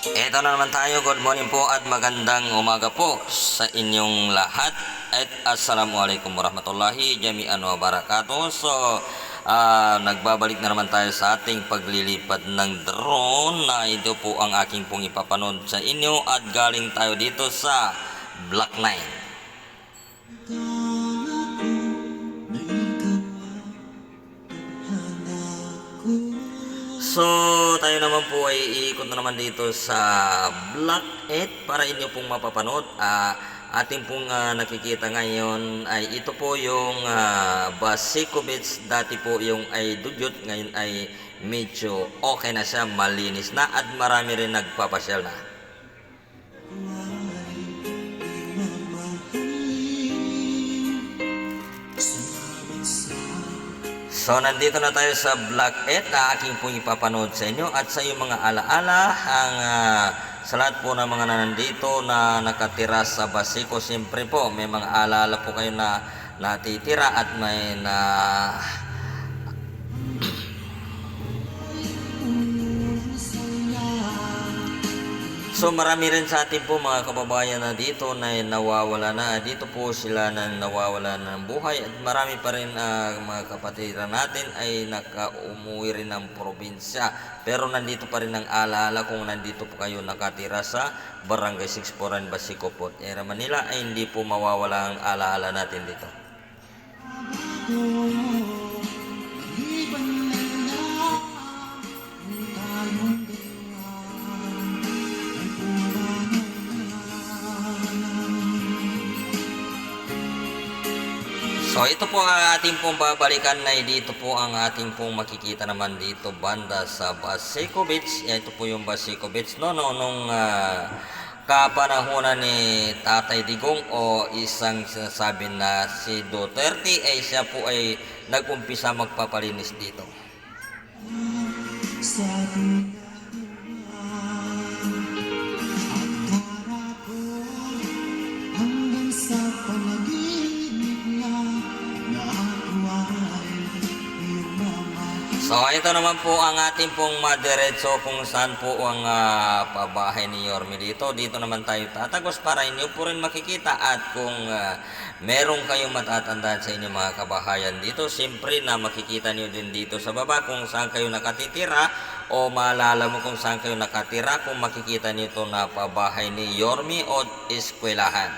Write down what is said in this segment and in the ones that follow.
Eto na naman tayo, good morning po at magandang umaga po sa inyong lahat at assalamualaikum warahmatullahi jami'an wa barakatuh. Nagbabalik na naman tayo sa ating paglilipad ng drone na ito po ang aking pong ipapanood sa inyo at galing tayo dito sa Block 9. So, tayo naman po ay iikot na naman dito sa Block 8 para inyo pong mapapanood. Ating pong nakikita ngayon ay ito po yung Basico Beach. Dati po yung ay dugyot, ngayon ay medyo okay na siya, malinis na at marami rin nagpapasyal na. So, nandito na tayo sa Block 8 na aking pong ipapanood sa inyo at sa iyong mga alaala sa lahat po ng mga nandito na nakatira sa Basico. Siyempre po, may mga alaala po kayo na natitira at may na So marami rin sa atin po mga kababayan na dito na nawawala na. Dito po sila na nawawala ng buhay at marami pa rin mga kapatiran natin ay nakaumuwi rin ng probinsya. Pero nandito pa rin ang alaala kung nandito po kayo nakatira sa Barangay 649 Basico po, Era Manila ay hindi po mawawala ang alaala natin dito. So ito po ang ating pong babalikan na dito po ang ating pong makikita naman dito banda sa Basico Beach. Ito po yung Basico Beach nung kapanahonan ni Tatay Digong o isang sinasabi na si Duterte ay siya po ay nag-umpisa magpapalinis dito. So ito naman po ang ating pong madiretso kung saan po ang pabahay ni Yorme dito. Dito naman tayo tatagos para inyo po rin makikita at kung meron kayong matatandaan sa inyong mga kabahayan dito, siyempre na makikita niyo din dito sa baba kung saan kayo nakatitira o maalala mo kung saan kayo nakatira kung makikita niyo ito na pabahay ni Yorme o eskwelahan.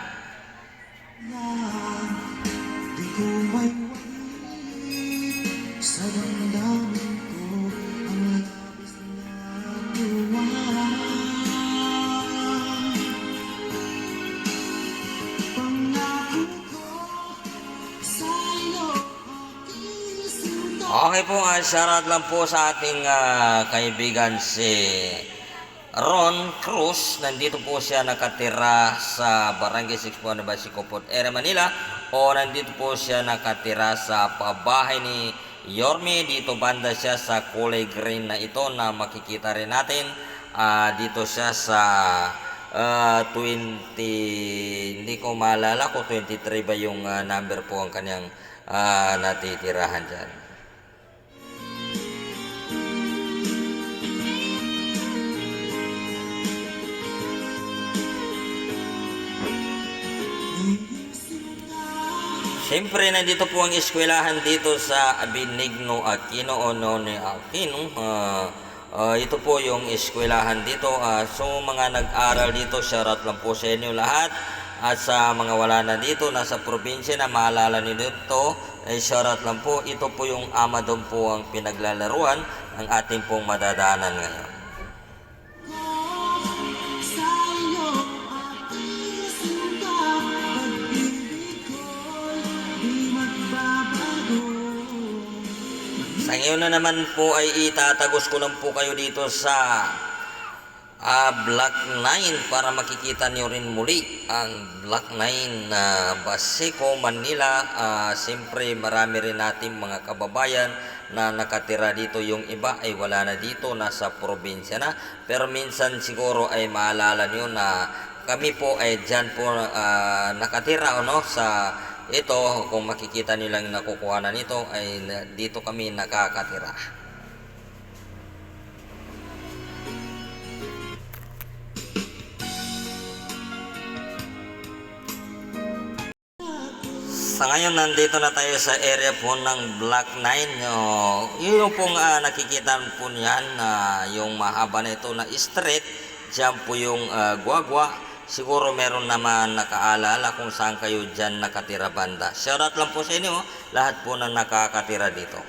Okay po, shoutout lang po sa ating kaibigan si Ron Cruz. Nandito po siya nakatira sa Barangay 649 Basico po, Era Manila o nandito po siya nakatira sa pabahay ni Yorme. Dito banda siya sa kulay green na ito na makikita rin natin. Dito siya sa 20, hindi ko maalala kung 23 ba yung number po ang kanyang natitirahan dyan. Siyempre, nandito po ang eskwelahan dito sa Benigno Aquino o Noni Aquino. Ito po yung eskwelahan dito. So, mga nag-aral dito, shoutout lang po sa inyo lahat. At sa mga wala na dito, nasa probinsya na maalala nyo dito, shoutout lang po. Ito po yung Amadon po ang pinaglalaruan ng ating pong madadaanan ngayon. Sa ngayon na naman po ay itatagos ko lang po kayo dito sa Block 9 para makikita nyo rin muli ang Block 9 na Basico, Manila. Siyempre marami rin nating mga kababayan na nakatira dito. Yung iba ay wala na dito, nasa probinsya na. Pero minsan siguro ay maalala nyo na kami po ay dyan po nakatira sa ito. Kung makikita nilang nakukuha na nito ay dito kami nakakatira. Sa ngayon, nandito na tayo sa area po ng Block 9. Yun pong nakikita po niyan na yung mahaba na ito na street. Diyan po yung Guagua. Siguro meron naman nakaalala kung saan kayo dyan nakatira banda. Shoutout lang po sa inyo, lahat po na nakakatira dito.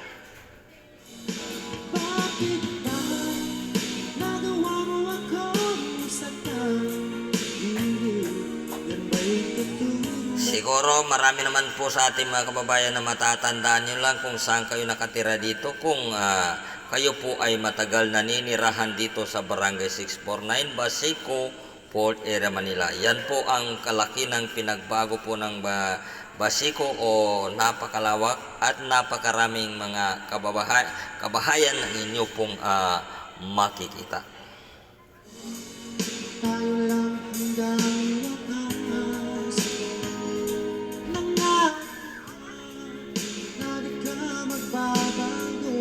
Siguro marami naman po sa ating mga kababayan na matatandaan nyo lang kung saan kayo nakatira dito. Kung kayo po ay matagal naninirahan dito sa Barangay 649, Basico, Port Area, Manila. Yan po ang kalaki ng pinagbago po ng Basico o napakalawak at napakaraming mga kabahayan na inyo pong makikita. Tayo lang hanggang wakas ng na di ka magbabago.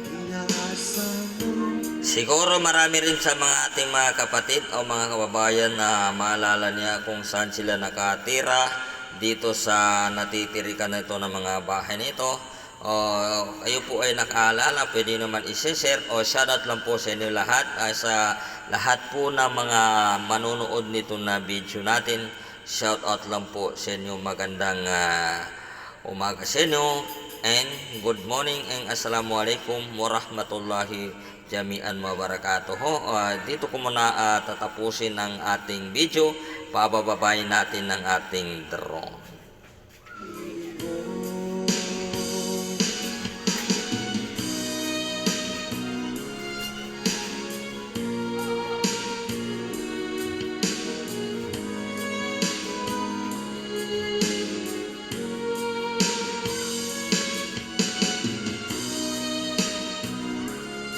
Inaasa mo. Siguro marami rin sa mga ating mga kapatid o mga kababayan na maalala niya kung saan sila nakatira dito sa natitirikan na ito ng mga bahay nito. Kayo po ay nakaalala, pwede naman i-share o shoutout lang po sa inyo lahat. Sa lahat po ng mga manonood nito na video natin, shoutout lang po sa inyo. Magandang umaga sa inyo and good morning and assalamualaikum warahmatullahi jami'an wabarakatuh. Dito ko muna tatapusin ang ating video. Pabababayin natin ng ating drone.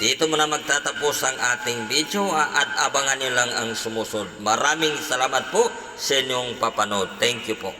Dito muna magtatapos ang ating video at abangan nyo lang ang sumusunod. Maraming salamat po sa inyong papanood. Thank you po.